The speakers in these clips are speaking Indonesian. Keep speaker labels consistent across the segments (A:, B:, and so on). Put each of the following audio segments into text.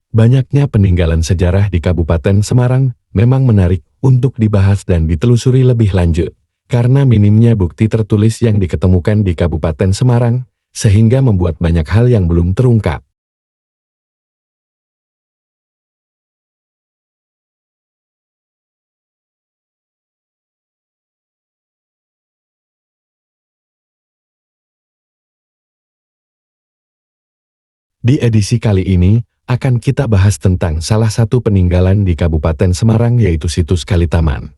A: Banyaknya peninggalan sejarah di Kabupaten Semarang memang menarik untuk dibahas dan ditelusuri lebih lanjut. Karena minimnya bukti tertulis yang diketemukan di Kabupaten Semarang, sehingga membuat banyak hal yang belum terungkap. Di edisi kali ini, akan kita bahas tentang salah satu peninggalan di Kabupaten Semarang yaitu situs Kalitaman.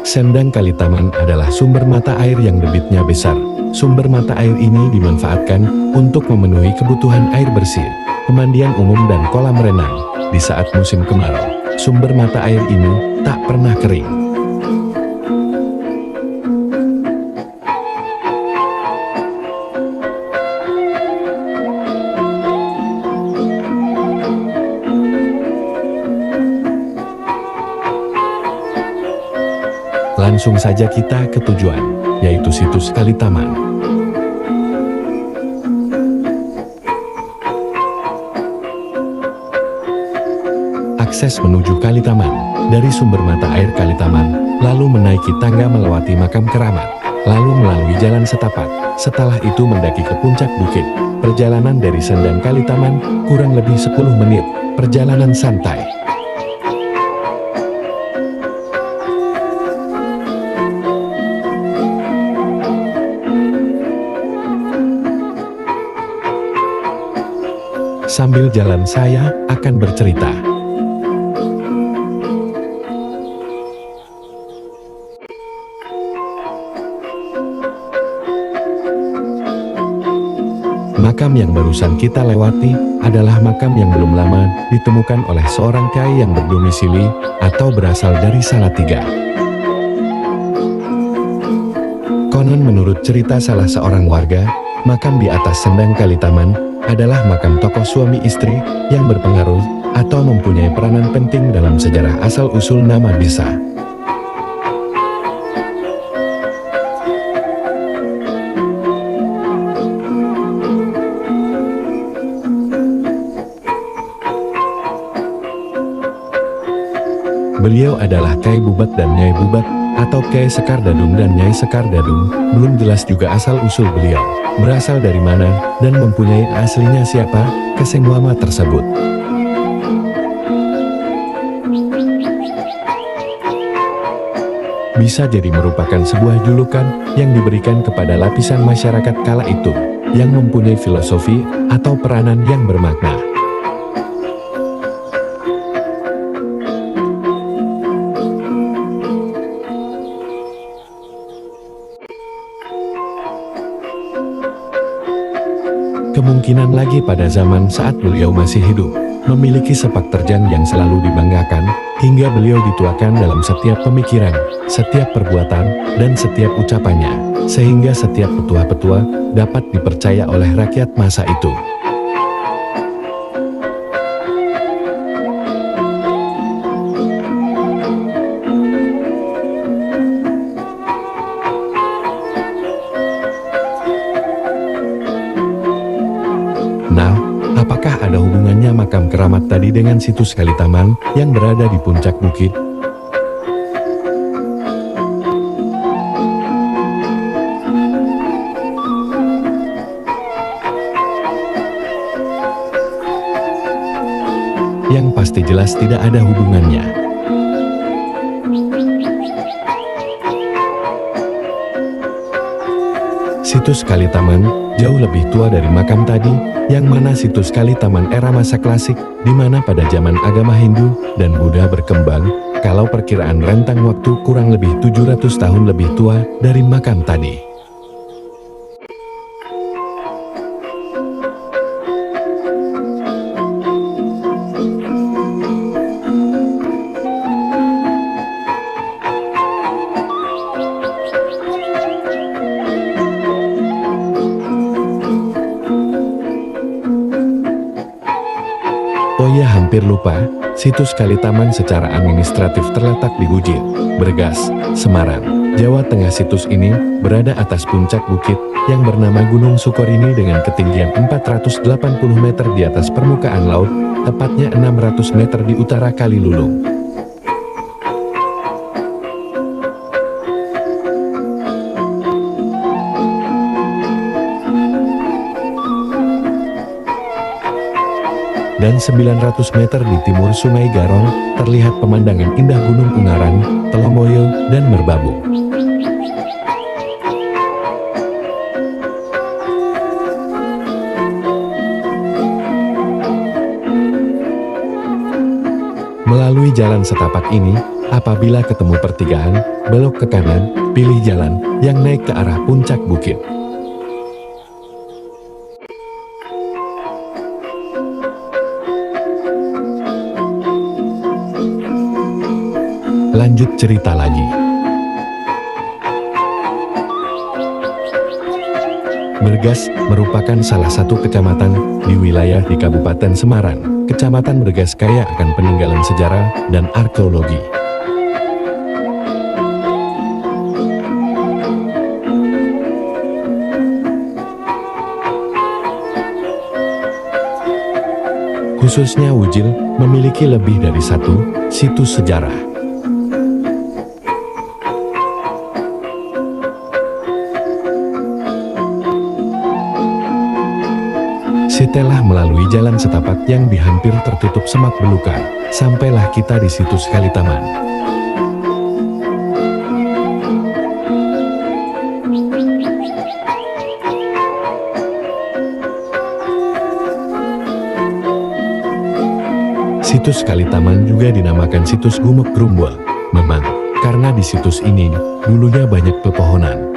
A: Sendang Kalitaman adalah sumber mata air yang debitnya besar. Sumber mata air ini dimanfaatkan untuk memenuhi kebutuhan air bersih, pemandian umum dan kolam renang. Di saat musim kemarau, sumber mata air ini tak pernah kering. Langsung saja kita ke tujuan, yaitu situs Kalitaman. Akses menuju Kalitaman, dari sumber mata air Kalitaman, lalu menaiki tangga melewati makam keramat, lalu melalui jalan setapak, setelah itu mendaki ke puncak bukit. Perjalanan dari Sendang Kalitaman kurang lebih 10 menit, perjalanan santai. Sambil jalan saya akan bercerita. Makam yang barusan kita lewati adalah makam yang belum lama ditemukan oleh seorang kiai yang berdomisili atau berasal dari Salatiga. Konon menurut cerita salah seorang warga, makam di atas Sendang Kalitaman adalah makam tokoh suami istri yang berpengaruh atau mempunyai peranan penting dalam sejarah asal-usul nama desa. Beliau adalah Kyai Bubat dan Nyai Bubat, atau Kyai Sekar Dadung dan Nyai Sekar Dadung. Belum jelas juga asal-usul beliau, berasal dari mana, dan mempunyai aslinya siapa, kesemwama tersebut. Bisa jadi merupakan sebuah julukan yang diberikan kepada lapisan masyarakat kala itu, yang mempunyai filosofi atau peranan yang bermakna. Kemungkinan lagi pada zaman saat beliau masih hidup, memiliki sepak terjang yang selalu dibanggakan, hingga beliau dituakan dalam setiap pemikiran, setiap perbuatan, dan setiap ucapannya, sehingga setiap petua-petua dapat dipercaya oleh rakyat masa itu. Nah, apakah ada hubungannya makam keramat tadi dengan situs Kalitaman yang berada di puncak bukit? Yang pasti jelas tidak ada hubungannya. Situs Kalitaman jauh lebih tua dari makam tadi, yang mana situs Kali Taman era masa klasik, di mana pada zaman agama Hindu dan Buddha berkembang, kalau perkiraan rentang waktu kurang lebih 700 tahun lebih tua dari makam tadi. Oh ya, hampir lupa, situs Kali Taman secara administratif terletak di Gujir, Bergas, Semarang, Jawa Tengah. Situs ini berada atas puncak bukit yang bernama Gunung Sukorini dengan ketinggian 480 meter di atas permukaan laut, tepatnya 600 meter di utara Kali Lulung. Dan 900 meter di timur Sungai Garong, terlihat pemandangan indah Gunung Ungaran, Telomoyo, dan Merbabu. Melalui jalan setapak ini, apabila ketemu pertigaan, belok ke kanan, pilih jalan yang naik ke arah puncak bukit. Lanjut cerita lagi. Bergas merupakan salah satu kecamatan di wilayah di Kabupaten Semarang. Kecamatan Bergas kaya akan peninggalan sejarah dan arkeologi. Khususnya Wujil memiliki lebih dari satu situs sejarah. Setelah melalui jalan setapak yang hampir tertutup semak belukar, sampailah kita di situs Kali Taman. Situs Kali Taman juga dinamakan situs Gumuk Grumbul. Memang, karena di situs ini dulunya banyak pepohonan.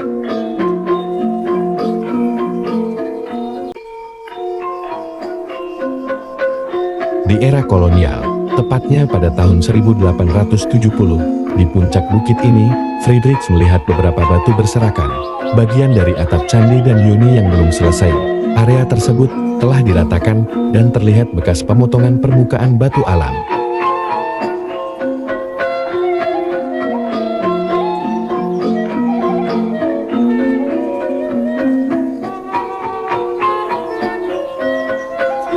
A: Di era kolonial, tepatnya pada tahun 1870, di puncak bukit ini, Friedrich melihat beberapa batu berserakan, bagian dari atap candi dan yoni yang belum selesai. Area tersebut telah diratakan dan terlihat bekas pemotongan permukaan batu alam.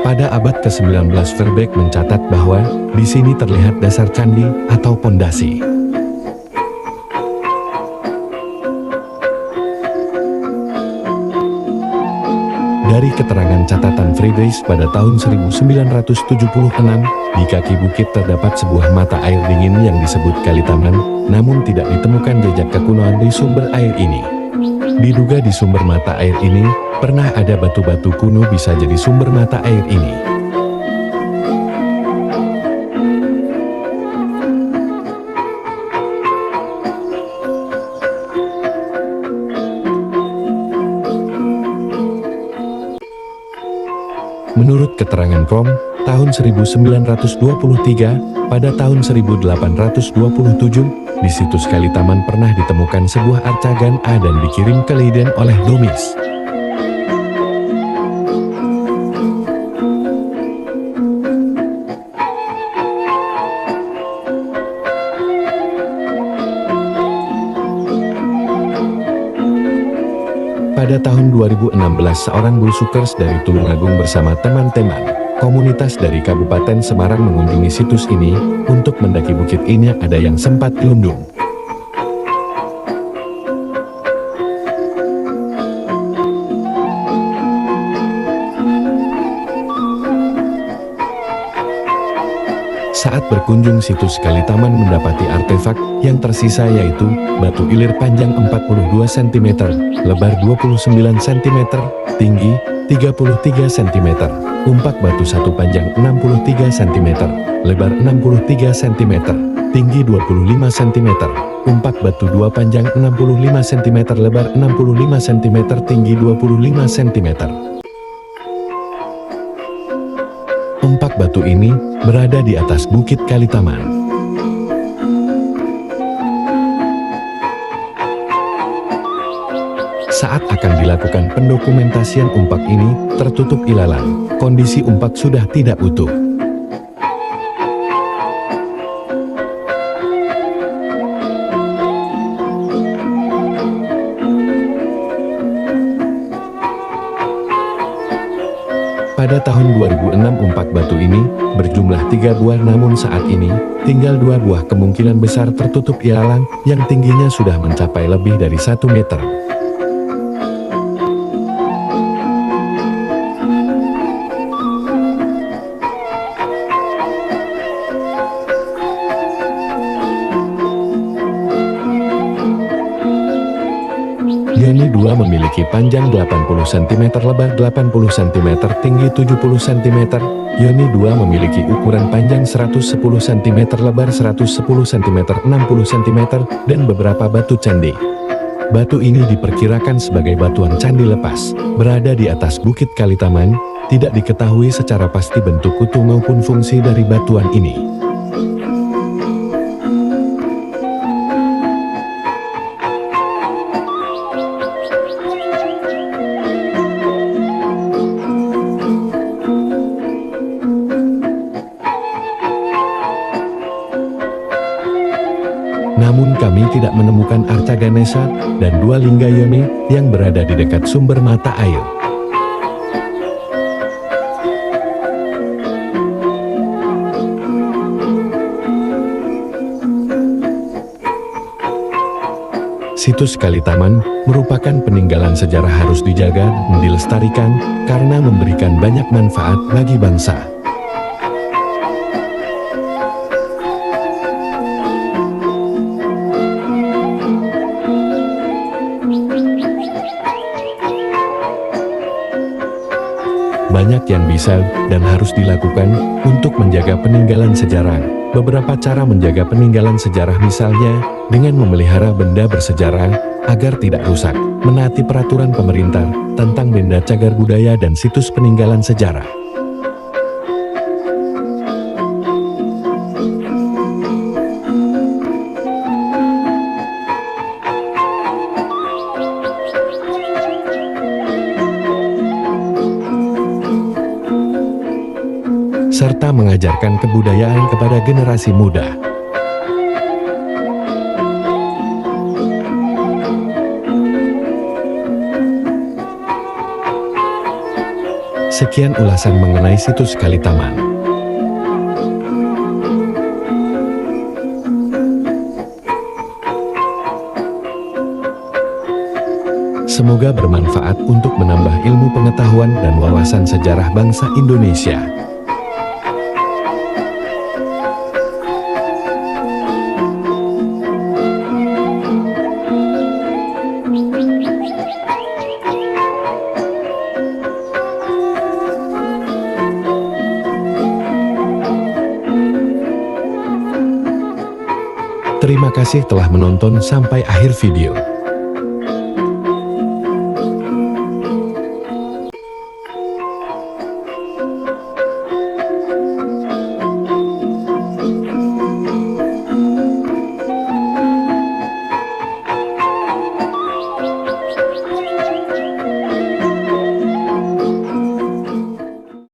A: Pada abad ke-19 Verbeek mencatat bahwa di sini terlihat dasar candi atau pondasi. Dari keterangan catatan Friedrich pada tahun 1976, di kaki bukit terdapat sebuah mata air dingin yang disebut Kali Taman, namun tidak ditemukan jejak kekunoan di sumber air ini. Diduga di sumber mata air ini, pernah ada batu-batu kuno bisa jadi sumber mata air ini. Menurut keterangan Krom, tahun 1923, pada tahun 1827, di situs Kali Taman pernah ditemukan sebuah arcagan A dan dikirim ke Leiden oleh Domis. Pada tahun 2016, seorang Bullsukers dari Tulungagung bersama teman-teman komunitas dari Kabupaten Semarang mengunjungi situs ini. Untuk mendaki bukit ini ada yang sempat gelundung. Saat berkunjung situs Kalitaman mendapati artefak yang tersisa yaitu batu ilir panjang 42 cm, lebar 29 cm, tinggi 33 cm, umpak batu satu panjang 63 cm, lebar 63 cm, tinggi 25 cm, umpak batu dua panjang 65 cm, lebar 65 cm, tinggi 25 cm. Umpak batu ini berada di atas Bukit Kalitaman. Saat akan dilakukan pendokumentasian umpak ini, tertutup ilalang. Kondisi umpak sudah tidak utuh. Pada tahun 2006 umpak batu ini berjumlah 3 buah, namun saat ini tinggal 2 buah, kemungkinan besar tertutup ilalang yang tingginya sudah mencapai lebih dari 1 meter. Yoni 2 memiliki panjang 80 cm, lebar 80 cm, tinggi 70 cm. Yoni 2 memiliki ukuran panjang 110 cm, lebar 110 cm, 60 cm, dan beberapa batu candi. Batu ini diperkirakan sebagai batuan candi lepas, berada di atas Bukit Kalitaman. Tidak diketahui secara pasti bentuk utuh maupun fungsi dari batuan ini. Namun kami tidak menemukan arca Ganesha dan 2 lingga Yoni yang berada di dekat sumber mata air. Situs Kalitaman merupakan peninggalan sejarah, harus dijaga dan dilestarikan karena memberikan banyak manfaat bagi bangsa. Banyak yang bisa dan harus dilakukan untuk menjaga peninggalan sejarah. Beberapa cara menjaga peninggalan sejarah misalnya dengan memelihara benda bersejarah agar tidak rusak, menaati peraturan pemerintah tentang benda cagar budaya dan situs peninggalan sejarah. Serta mengajarkan kebudayaan kepada generasi muda. Sekian ulasan mengenai situs Kalitaman. Semoga bermanfaat untuk menambah ilmu pengetahuan dan wawasan sejarah bangsa Indonesia. Terima kasih telah menonton sampai akhir video.